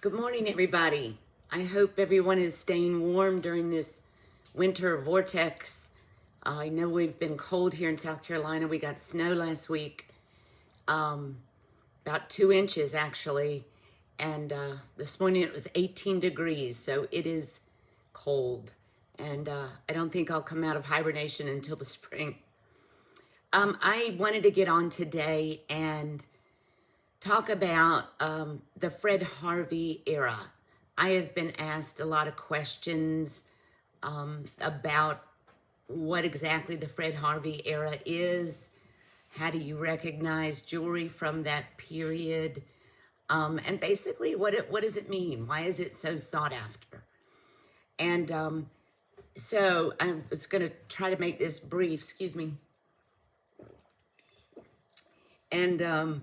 Good morning, everybody. I hope everyone is staying warm during this winter vortex. I know we've been cold here in South Carolina. We got snow last week, about 2 inches actually. And this morning it was 18 degrees, so it is cold. And I don't think I'll come out of hibernation until the spring. I wanted to get on today and talk about the Fred Harvey era. I have been asked a lot of questions about what exactly the Fred Harvey era is. How do you recognize jewelry from that period? And basically, what does it mean? Why is it so sought after? And so I was going to try to make this brief, excuse me. And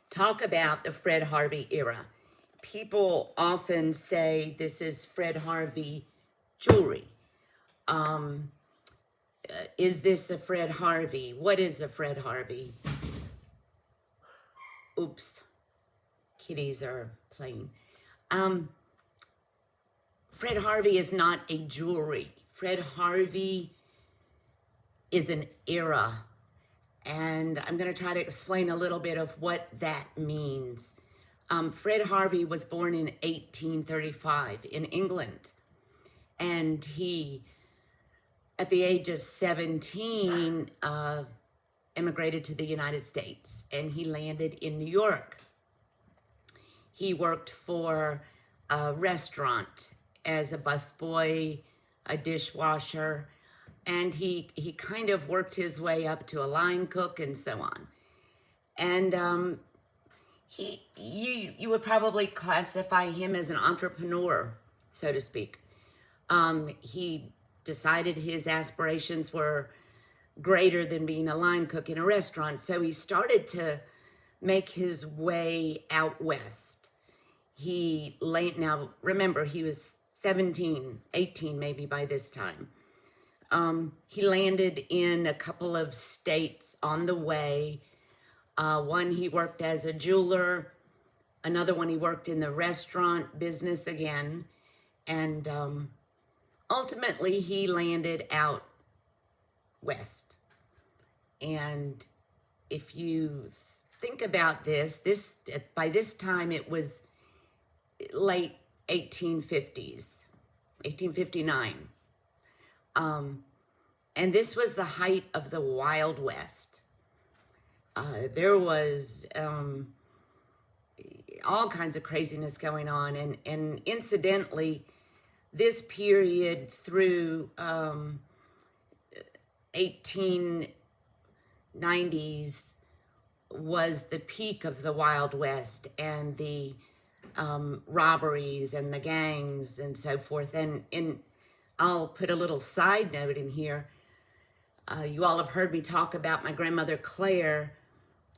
talk about the Fred Harvey era. People often say this is Fred Harvey jewelry. Is this a Fred Harvey? What is a Fred Harvey? Oops, kitties are playing. Fred Harvey is not a jewelry. Fred Harvey is an era. And I'm going to try to explain a little bit of what that means. Fred Harvey was born in 1835 in England. And he, at the age of 17, immigrated to the United States. And he landed in New York. He worked for a restaurant as a busboy, a dishwasher, and he kind of worked his way up to a line cook and so on. And you would probably classify him as an entrepreneur, so to speak. He decided his aspirations were greater than being a line cook in a restaurant, so he started to make his way out west. Now remember, he was 17, 18 maybe by this time. He landed in a couple of states on the way. One, he worked as a jeweler. Another one, he worked in the restaurant business again. And ultimately, he landed out west. And if you think about this, by this time, it was late 1850s, 1859. And this was the height of the Wild West. There was all kinds of craziness going on. And incidentally, this period through 1890s was the peak of the Wild West and the robberies and the gangs and so forth. And I'll put a little side note in here. You all have heard me talk about my grandmother Claire.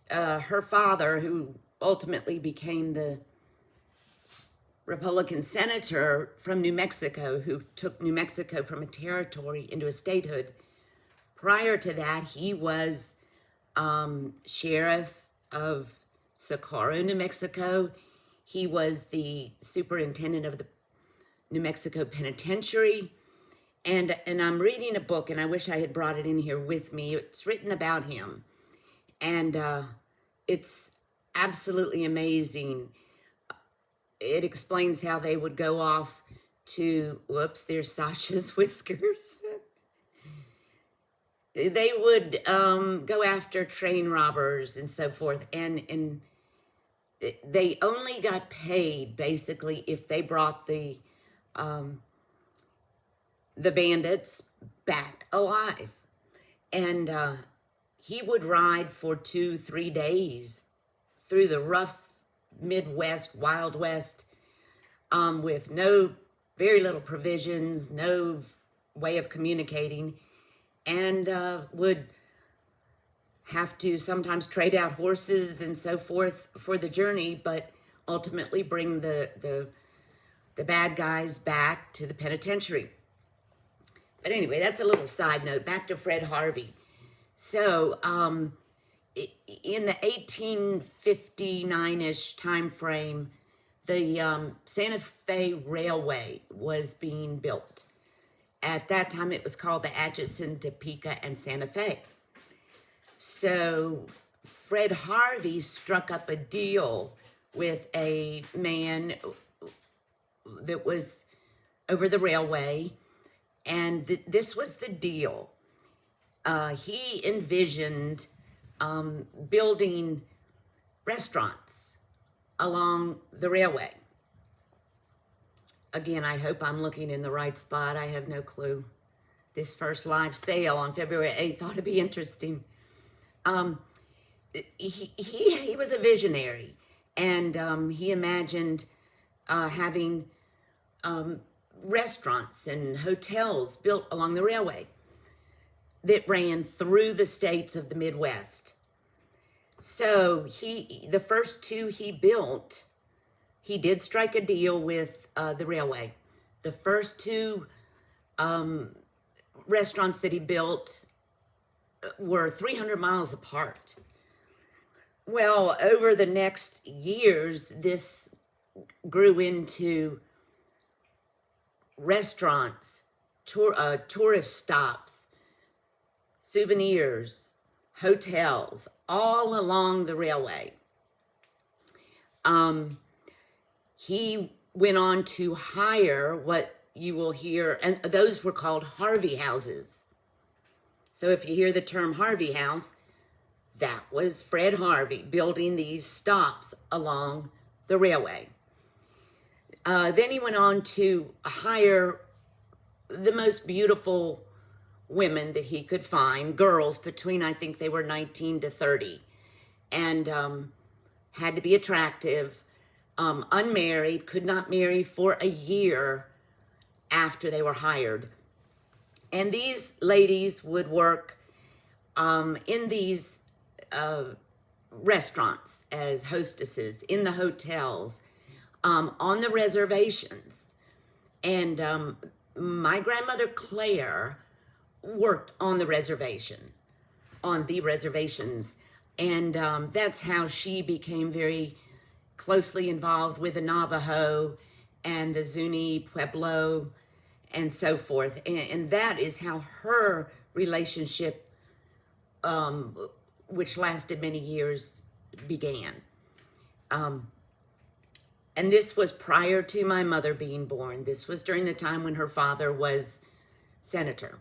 Her father, who ultimately became the Republican senator from New Mexico, who took New Mexico from a territory into a statehood. Prior to that, he was sheriff of Socorro, New Mexico. He was the superintendent of the New Mexico Penitentiary. And I'm reading a book, and I wish I had brought it in here with me. It's written about him. And it's absolutely amazing. It explains how they would go off to, whoops, there's Sasha's whiskers. They would go after train robbers and so forth. And they only got paid, basically, if they brought the bandits back alive. And he would ride for 2-3 days through the rough Midwest, Wild West, with very little provisions, no way of communicating, and would have to sometimes trade out horses and so forth for the journey, but ultimately bring the bad guys back to the penitentiary. But anyway, that's a little side note. Back to Fred Harvey. So in the 1859-ish time frame, the Santa Fe Railway was being built. At that time, it was called the Atchison, Topeka, and Santa Fe. So Fred Harvey struck up a deal with a man that was over the railway, and this was the deal. He envisioned building restaurants along the railway. Again, I hope I'm looking in the right spot. I have no clue. This first live sale on February 8th ought to be interesting. He was a visionary, and he imagined having restaurants and hotels built along the railway that ran through the states of the Midwest. So the first two he built, he did strike a deal with the railway. The first two restaurants that he built were 300 miles apart. Well, over the next years, this grew into restaurants, tourist stops, souvenirs, hotels, all along the railway. He went on to hire what you will hear, and those were called Harvey houses. So if you hear the term Harvey house, that was Fred Harvey building these stops along the railway. Then he went on to hire the most beautiful women that he could find, girls between, I think they were 19 to 30, and had to be attractive, unmarried, could not marry for a year after they were hired. And these ladies would work in these restaurants as hostesses, in the hotels, on the reservations. And my grandmother Claire worked on the reservations. And that's how she became very closely involved with the Navajo and the Zuni Pueblo and so forth. And that is how her relationship, which lasted many years, began. And this was prior to my mother being born. This was during the time when her father was senator.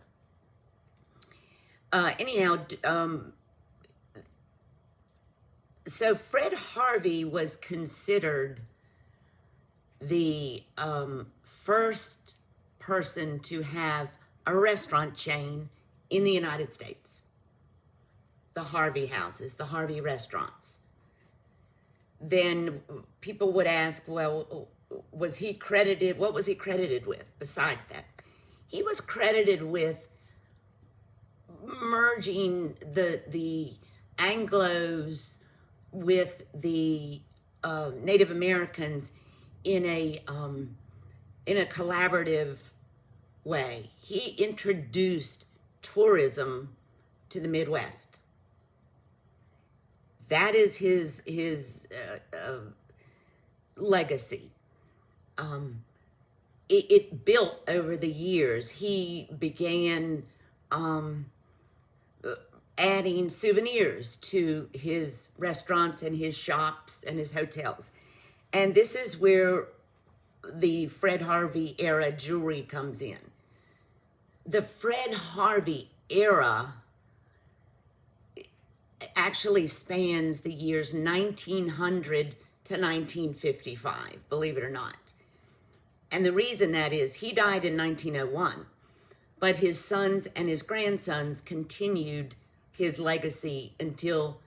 So Fred Harvey was considered the first person to have a restaurant chain in the United States. The Harvey houses, the Harvey restaurants. Then people would ask, well, was he credited? What was he credited with besides that? He was credited with merging the Anglos with the Native Americans in a collaborative way. He introduced tourism to the Midwest. That is his legacy. It built over the years. He began adding souvenirs to his restaurants and his shops and his hotels. And this is where the Fred Harvey era jewelry comes in. The Fred Harvey era actually spans the years 1900 to 1955, believe it or not. And the reason that is, he died in 1901, but his sons and his grandsons continued his legacy until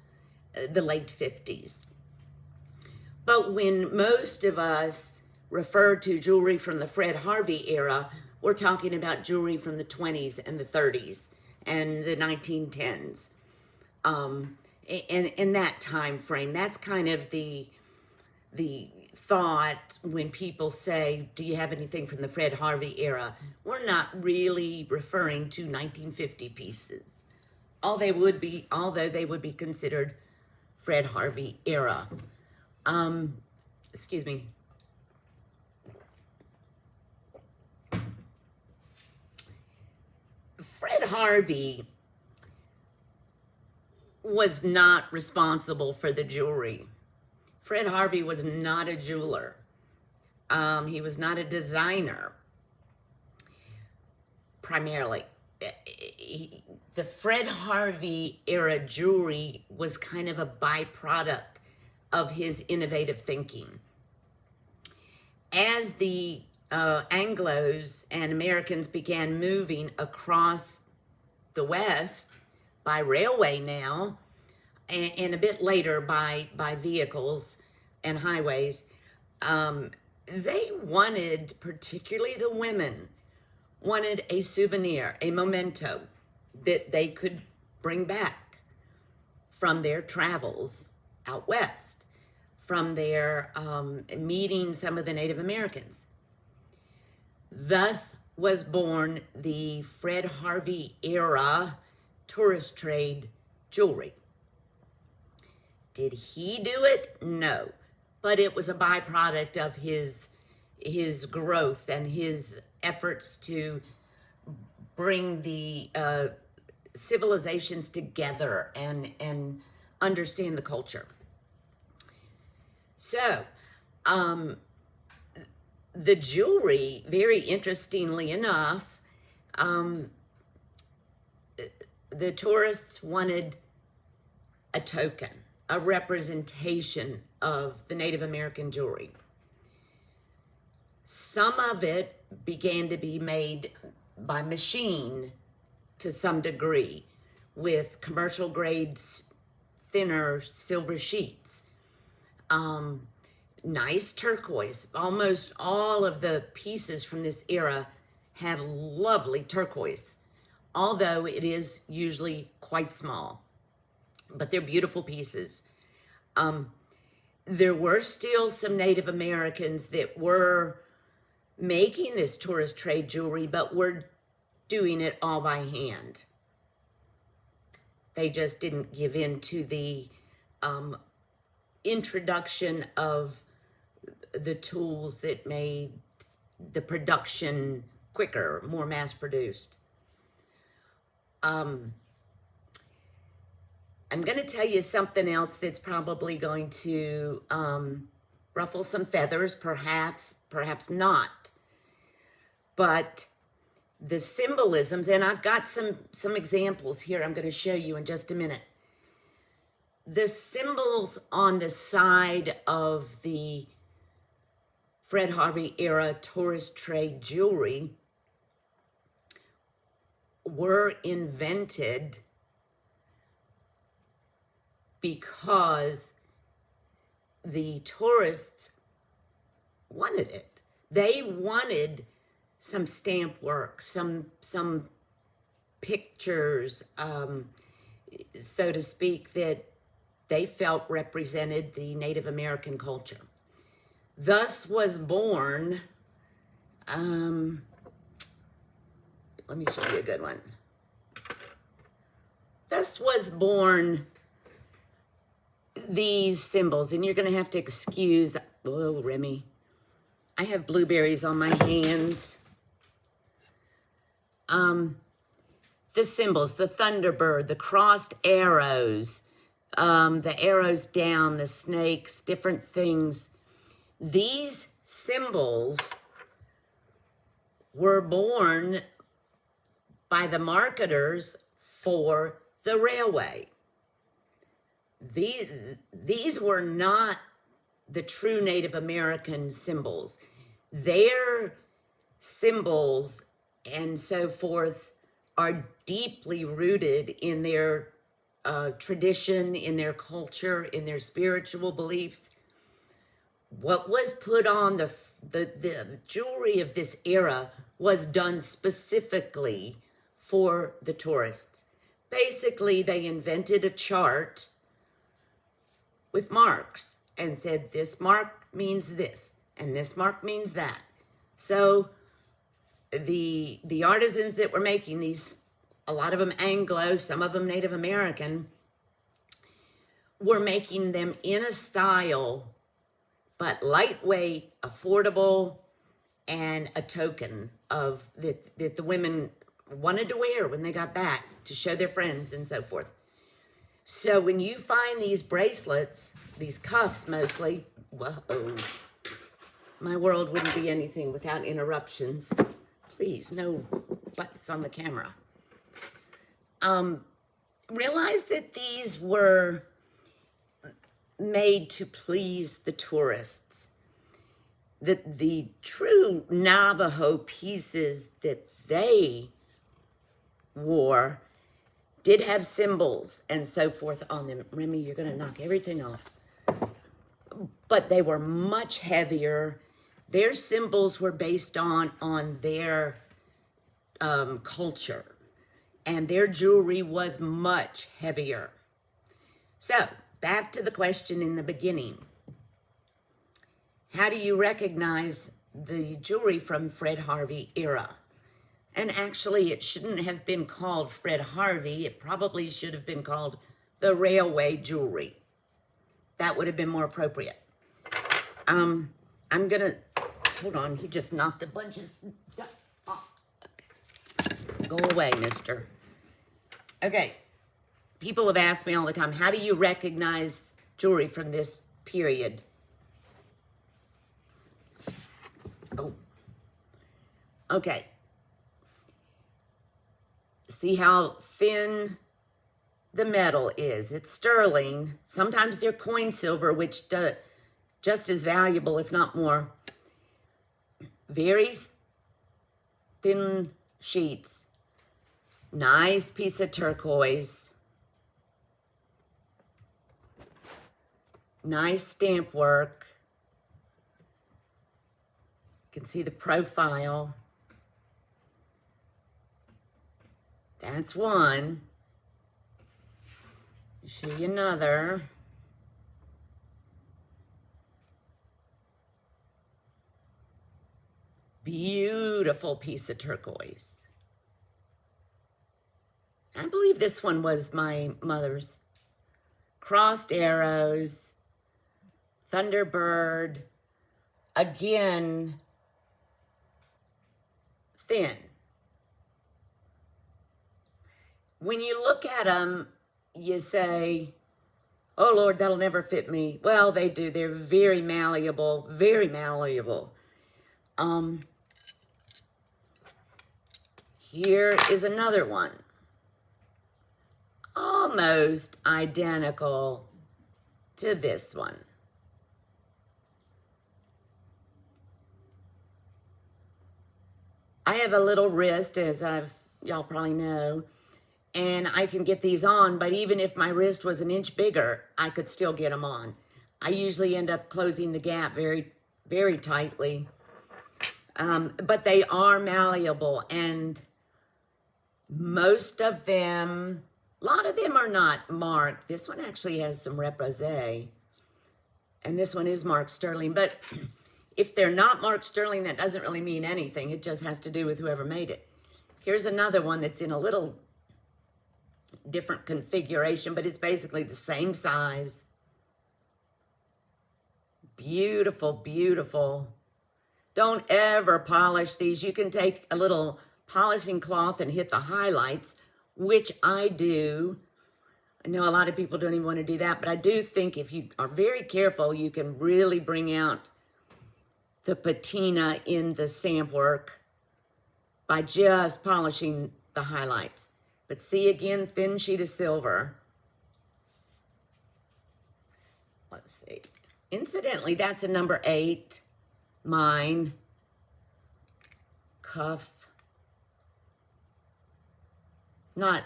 the late 50s. But when most of us refer to jewelry from the Fred Harvey era, we're talking about jewelry from the 20s and the 30s and the 1910s. In that time frame, that's kind of the thought when people say, do you have anything from the Fred Harvey era? We're not really referring to 1950 pieces. Although they would be considered Fred Harvey era. Excuse me. Harvey was not responsible for the jewelry. Fred Harvey was not a jeweler. He was not a designer, primarily. The Fred Harvey era jewelry was kind of a byproduct of his innovative thinking. As the Anglos and Americans began moving across the West by railway now, and a bit later by vehicles and highways, they wanted, particularly the women, wanted a souvenir, a memento that they could bring back from their travels out west, from their meeting some of the Native Americans. Thus was born the Fred Harvey era tourist trade jewelry. Did he do it? No, but it was a byproduct of his growth and his efforts to bring the civilizations together and understand the culture. So, the jewelry, very interestingly enough, the tourists wanted a token, a representation of the Native American jewelry. Some of it began to be made by machine to some degree with commercial grades, thinner silver sheets. Nice turquoise. Almost all of the pieces from this era have lovely turquoise, although it is usually quite small. But they're beautiful pieces. There were still some Native Americans that were making this tourist trade jewelry, but were doing it all by hand. They just didn't give in to the introduction of the tools that made the production quicker, more mass-produced. I'm going to tell you something else that's probably going to ruffle some feathers, perhaps not. But the symbolisms, and I've got some examples here I'm going to show you in just a minute. The symbols on the side of the Fred Harvey era tourist trade jewelry were invented because the tourists wanted it. They wanted some stamp work, some pictures, so to speak, that they felt represented the Native American culture. Thus was born, let me show you a good one. Thus was born these symbols, and you're going to have to excuse, oh, Remy, I have blueberries on my hand. The symbols, the thunderbird, the crossed arrows, the arrows down, the snakes, different things. These symbols were born by the marketers for the railway. These were not the true Native American symbols. Their symbols and so forth are deeply rooted in their tradition, in their culture, in their spiritual beliefs. What was put on the jewelry of this era was done specifically for the tourists. Basically, they invented a chart with marks and said, this mark means this, and this mark means that. So the artisans that were making these, a lot of them Anglo, some of them Native American, were making them in a style, but lightweight, affordable, and a token of that the women wanted to wear when they got back to show their friends and so forth. So when you find these bracelets, these cuffs mostly, whoa, my world wouldn't be anything without interruptions. Please, no butts on the camera. Realize that these were made to please the tourists. That the true Navajo pieces that they wore did have symbols and so forth on them. Remy, you're going to knock everything off. But they were much heavier. Their symbols were based on their culture. And their jewelry was much heavier. So, back to the question in the beginning. How do you recognize the jewelry from Fred Harvey era? And actually, it shouldn't have been called Fred Harvey. It probably should have been called the railway jewelry. That would have been more appropriate. I'm gonna, hold on, he just knocked a bunch of stuff off. Okay. Go away, mister. Okay, people have asked me all the time, how do you recognize jewelry from this period? Oh, okay. See how thin the metal is. It's sterling. Sometimes they're coin silver, which just as valuable, if not more. Very thin sheets. Nice piece of turquoise. Nice stamp work. You can see the profile. That's one. I'll show you another. Beautiful piece of turquoise. I believe this one was my mother's. Crossed arrows, Thunderbird, again, thin. When you look at them, you say, oh Lord, that'll never fit me. Well, they do. They're very malleable, very malleable. Here is another one. Almost identical to this one. I have a little wrist, as y'all probably know, and I can get these on, but even if my wrist was an inch bigger, I could still get them on. I usually end up closing the gap very, very tightly. But they are malleable, and most of them, a lot of them are not marked. This one actually has some repose, and this one is marked sterling. But if they're not marked sterling, that doesn't really mean anything. It just has to do with whoever made it. Here's another one that's in a little different configuration, but it's basically the same size. Beautiful, beautiful. Don't ever polish these. You can take a little polishing cloth and hit the highlights, which I do. I know a lot of people don't even want to do that, but I do think if you are very careful, you can really bring out the patina in the stamp work by just polishing the highlights. But see, again, thin sheet of silver. Let's see. Incidentally, that's a number 8. Mine. Cuff. Not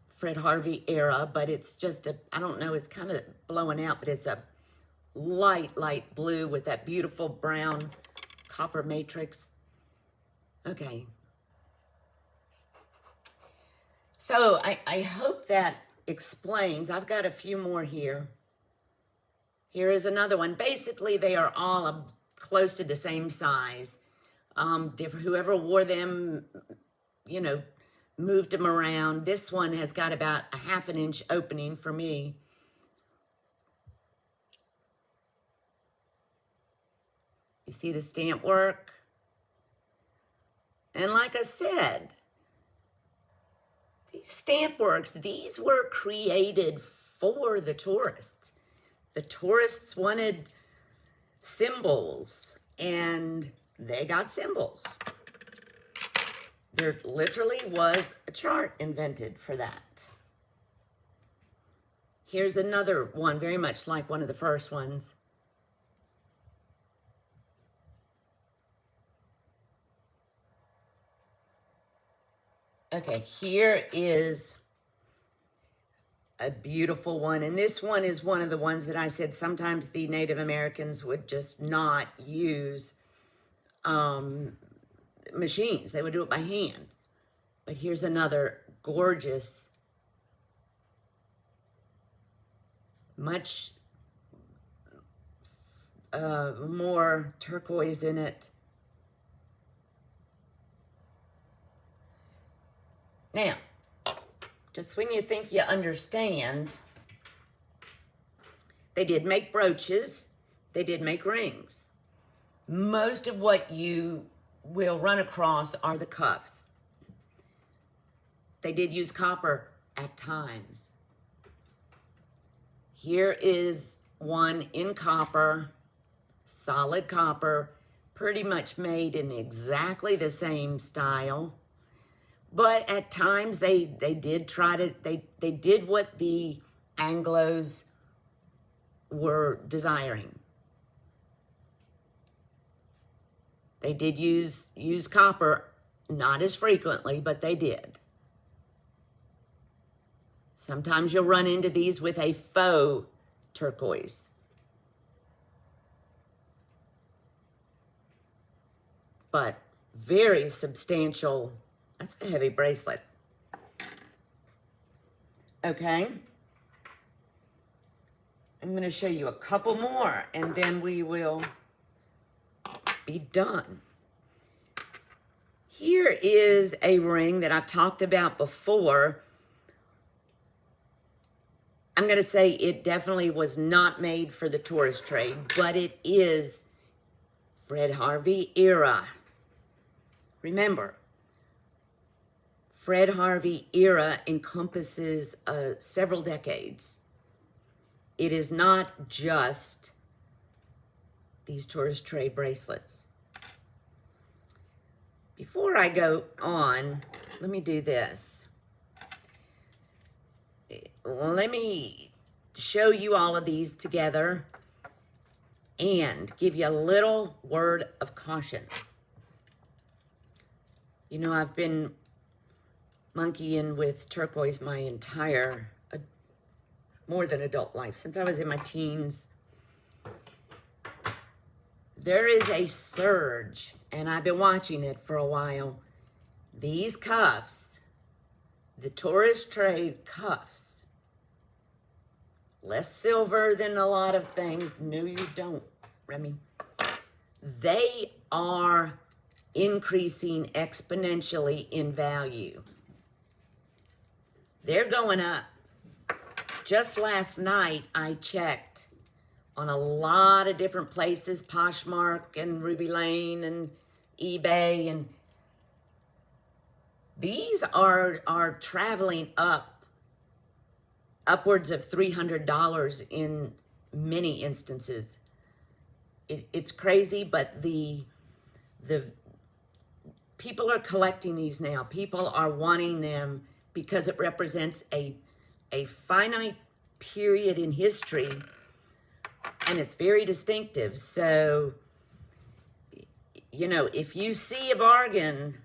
Fred Harvey era, but it's just a, I don't know, it's kind of blowing out, but it's a light, light blue with that beautiful brown copper matrix. Okay. So I hope that explains. I've got a few more here. Here is another one. Basically, they are all close to the same size. Whoever wore them, you know, moved them around. This one has got about a 1/2 inch opening for me. You see the stamp work? And like I said, Stamp works, these were created for the tourists. The tourists wanted symbols, and they got symbols. There literally was a chart invented for that. Here's another one, very much like one of the first ones. Okay, here is a beautiful one. And this one is one of the ones that I said sometimes the Native Americans would just not use machines. They would do it by hand. But here's another gorgeous, much more turquoise in it. Now, just when you think you understand, they did make brooches, they did make rings. Most of what you will run across are the cuffs. They did use copper at times. Here is one in copper, solid copper, pretty much made in exactly the same style. But at times they did try to, they did what the Anglos were desiring. They did use copper, not as frequently, but they did. Sometimes you'll run into these with a faux turquoise. But very substantial. That's a heavy bracelet. Okay. I'm going to show you a couple more, and then we will be done. Here is a ring that I've talked about before. I'm going to say it definitely was not made for the tourist trade, but it is Fred Harvey Era. Remember, Fred Harvey Era encompasses several decades. It is not just these tourist trade bracelets. Before I go on, let me do this. Let me show you all of these together and give you a little word of caution. You know, I've been monkeying with turquoise my entire, more than adult life, since I was in my teens. There is a surge, and I've been watching it for a while. These cuffs, the tourist trade cuffs, less silver than a lot of things. No, you don't, Remy. They are increasing exponentially in value. They're going up. Just last night, I checked on a lot of different places, Poshmark and Ruby Lane and eBay, and these are traveling upwards of $300 in many instances. It's crazy, but the people are collecting these now. People are wanting them because it represents a finite period in history, and it's very distinctive. So, you know, if you see a bargain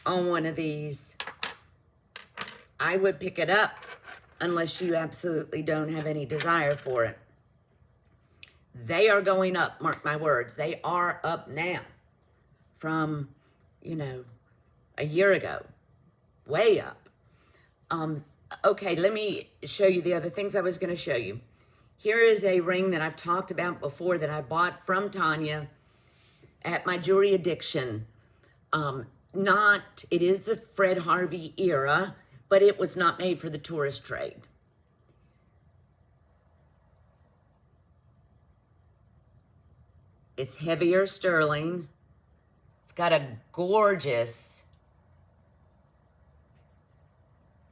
on one of these, I would pick it up unless you absolutely don't have any desire for it. They are going up, mark my words. They are up now from, you know, a year ago, way up. Okay, let me show you the other things I was going to show you. Here is a ring that I've talked about before that I bought from Tanya at my Jewelry Addiction. It is the Fred Harvey Era, but it was not made for the tourist trade. It's heavier sterling. It's got a gorgeous,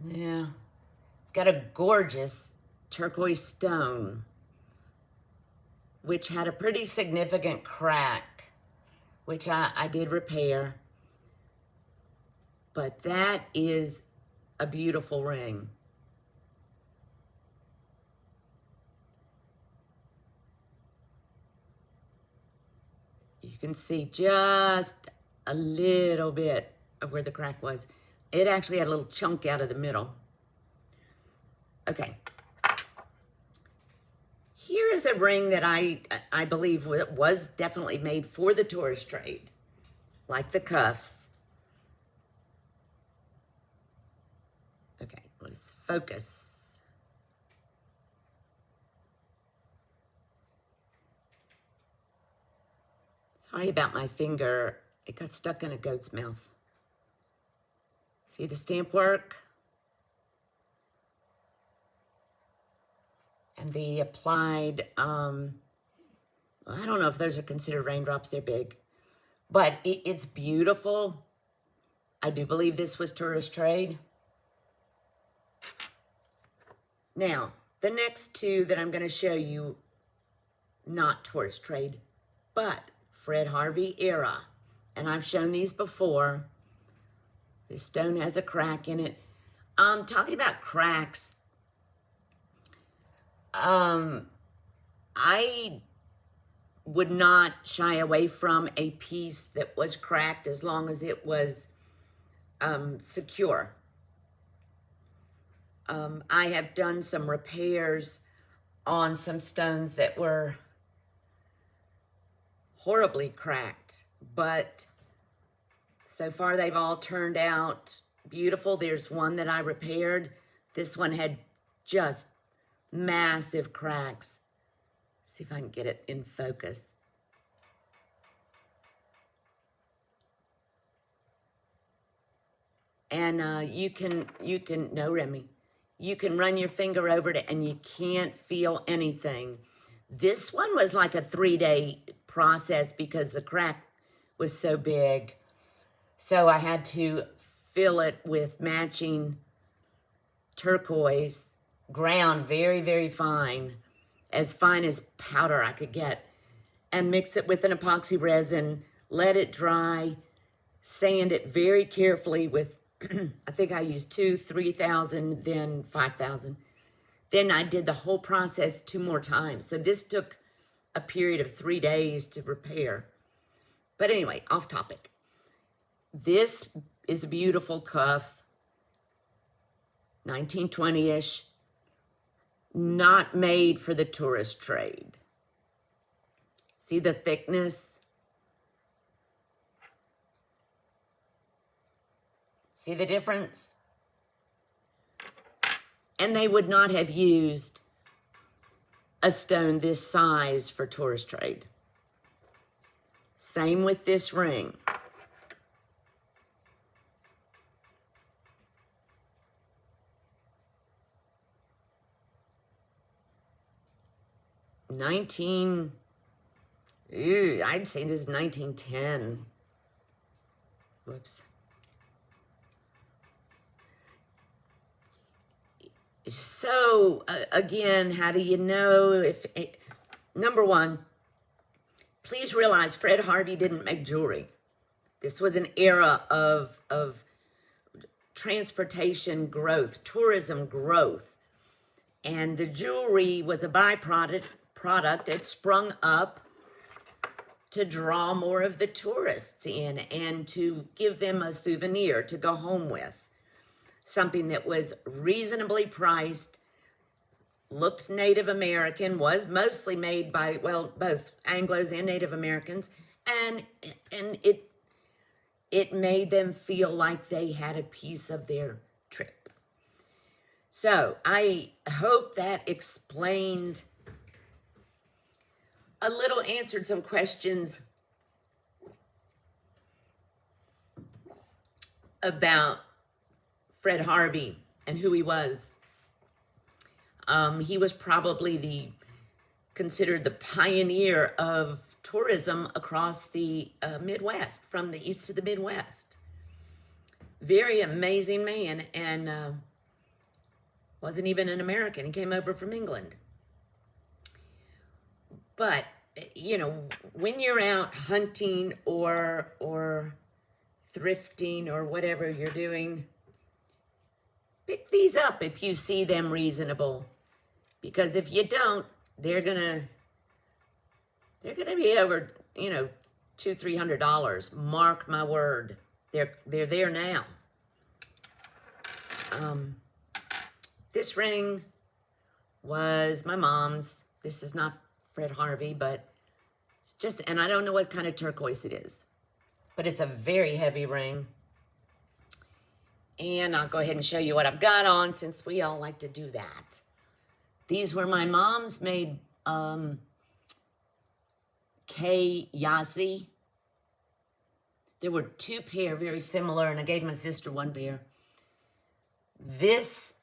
Yeah, it's got a gorgeous turquoise stone, which had a pretty significant crack, which I did repair. But that is a beautiful ring. You can see just a little bit of where the crack was. It actually had a little chunk out of the middle. Okay. Here is a ring that I believe was definitely made for the tourist trade, like the cuffs. Okay, let's focus. Sorry about my finger. It got stuck in a goat's mouth. See the stamp work? And the applied, I don't know if those are considered raindrops, they're big. But it's beautiful. I do believe this was tourist trade. Now, the next two that I'm going to show you, not tourist trade, but Fred Harvey Era. And I've shown these before. This stone has a crack in it. Talking about cracks, I would not shy away from a piece that was cracked as long as it was secure. I have done some repairs on some stones that were horribly cracked, but so far they've all turned out beautiful. There's one that I repaired. This one had just massive cracks. See if I can get it in focus. And you can, no, Remy, you can run your finger over it and you can't feel anything. This one was like a 3-day process because the crack was so big. So I had to fill it with matching turquoise, ground very, very fine as powder I could get, and mix it with an epoxy resin, let it dry, sand it very carefully with, I think I used 3,000, then 5,000. Then I did the whole process 2 more times. So this took a period of 3 days to repair. But anyway, off topic. This is a beautiful cuff, 1920-ish, not made for the tourist trade. See the thickness? See the difference? And they would not have used a stone this size for tourist trade. Same with this ring. I'd say this is 1910. Whoops. So, again, how do you know if number one, please realize Fred Harvey didn't make jewelry. This was an era of transportation growth, tourism growth. And the jewelry was a byproduct. It sprung up to draw more of the tourists in and to give them a souvenir to go home with. Something that was reasonably priced, looked Native American, was mostly made by, well, both Anglos and Native Americans, and it made them feel like they had a piece of their trip. So I hope that explained a little, answered some questions about Fred Harvey and who he was. He was probably considered the pioneer of tourism across the Midwest, from the East to the Midwest. Very amazing man, and Wasn't even an American. He came over from England. But, you know, when you're out hunting or thrifting or whatever you're doing, pick these up if you see them reasonable. Because if you don't, they're gonna be over, you know, $200-300. Mark my word. They're there now. This ring was my mom's. This is not Fred Harvey, but it's just, and I don't know what kind of turquoise it is, but it's a very heavy ring. And I'll go ahead and show you what I've got on, since we all like to do that. These were my mom's, made K Yasi. There were 2 pair, very similar, and I gave my sister 1 pair. This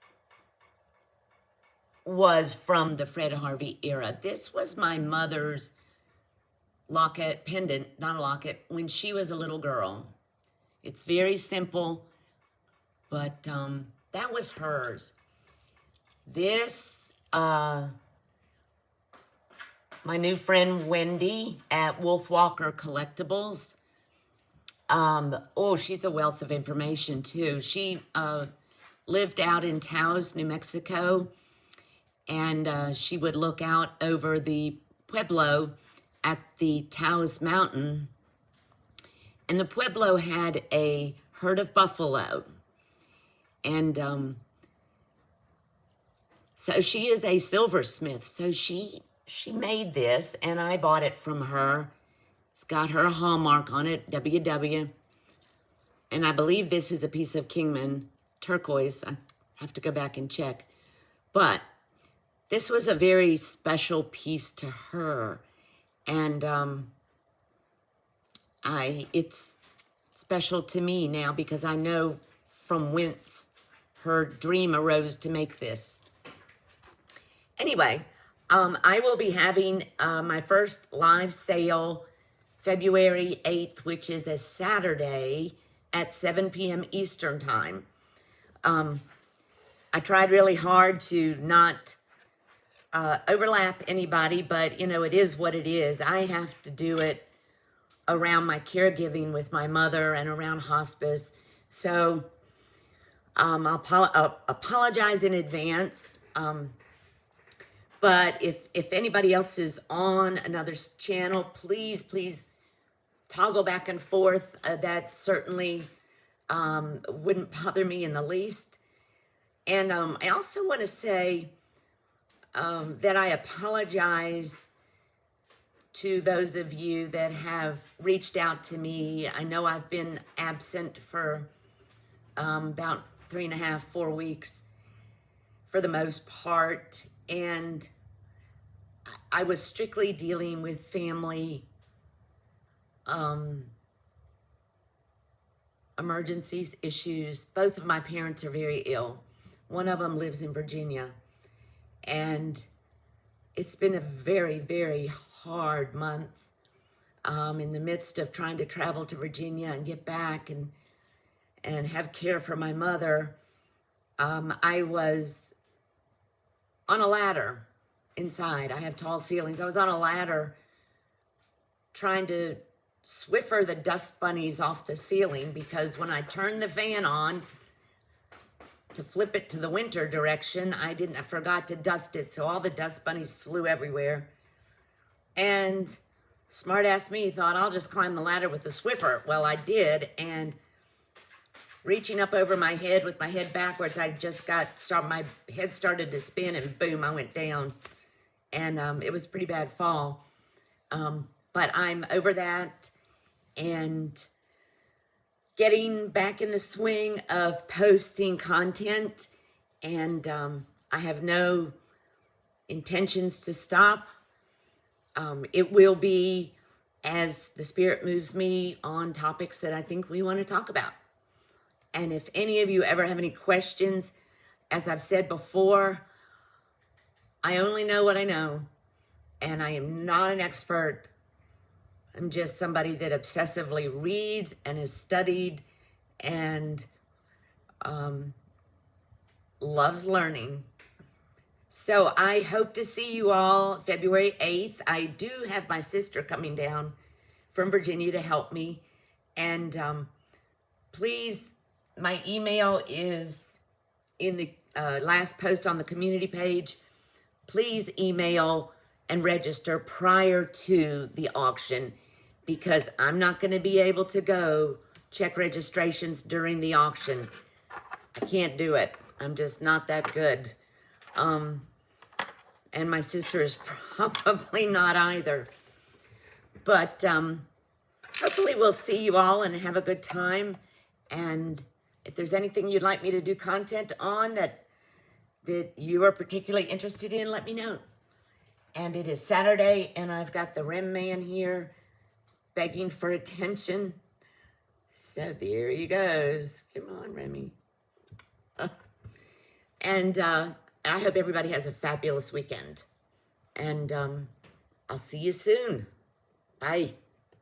was from the Fred Harvey era. This was my mother's locket, pendant, not a locket, when she was a little girl. It's very simple, but that was hers. This, my new friend Wendy at Wolf Walker Collectibles. Oh, she's a wealth of information too. She lived out in Taos, New Mexico, and she would look out over the Pueblo at the Taos Mountain. And the Pueblo had a herd of buffalo. And so she is a silversmith. So she made this, and I bought it from her. It's got her hallmark on it, WW. And I believe this is a piece of Kingman turquoise. I have to go back and check. But this was a very special piece to her. And it's special to me now because I know from whence her dream arose to make this. Anyway, I will be having my first live sale February 8th, which is a Saturday at 7 p.m. Eastern Time. I tried really hard to not overlap anybody, but, you know, it is what it is. I have to do it around my caregiving with my mother and around hospice. So I'll apologize in advance. But if anybody else is on another channel, please toggle back and forth. That certainly wouldn't bother me in the least. And I also want to say that I apologize to those of you that have reached out to me. I know I've been absent for about 3.5, 4 weeks for the most part. And I was strictly dealing with family emergencies, issues. Both of my parents are very ill. One of them lives in Virginia. And it's been a very, very hard month in the midst of trying to travel to Virginia and get back and have care for my mother. I was on a ladder inside. I have tall ceilings. I was on a ladder trying to Swiffer the dust bunnies off the ceiling, because when I turned the fan on to flip it to the winter direction, I forgot to dust it, so all the dust bunnies flew everywhere. And smart ass me thought, I'll just climb the ladder with the Swiffer. Well, I did, and reaching up over my head with my head backwards, I just my head started to spin, and boom, I went down. And it was a pretty bad fall. But I'm over that and getting back in the swing of posting content. And I have no intentions to stop. It will be as the Spirit moves me on topics that I think we want to talk about. And if any of you ever have any questions, as I've said before, I only know what I know, and I am not an expert. I'm just somebody that obsessively reads and has studied and loves learning. So I hope to see you all February 8th. I do have my sister coming down from Virginia to help me. And please, my email is in the last post on the community page. Please email and register prior to the auction, because I'm not going to be able to go check registrations during the auction. I can't do it. I'm just not that good. And my sister is probably not either. But hopefully we'll see you all and have a good time. And if there's anything you'd like me to do content on that you are particularly interested in, let me know. And it is Saturday, and I've got the Rim Man here begging for attention. So there he goes. Come on, Remy. And I hope everybody has a fabulous weekend. And I'll see you soon. Bye.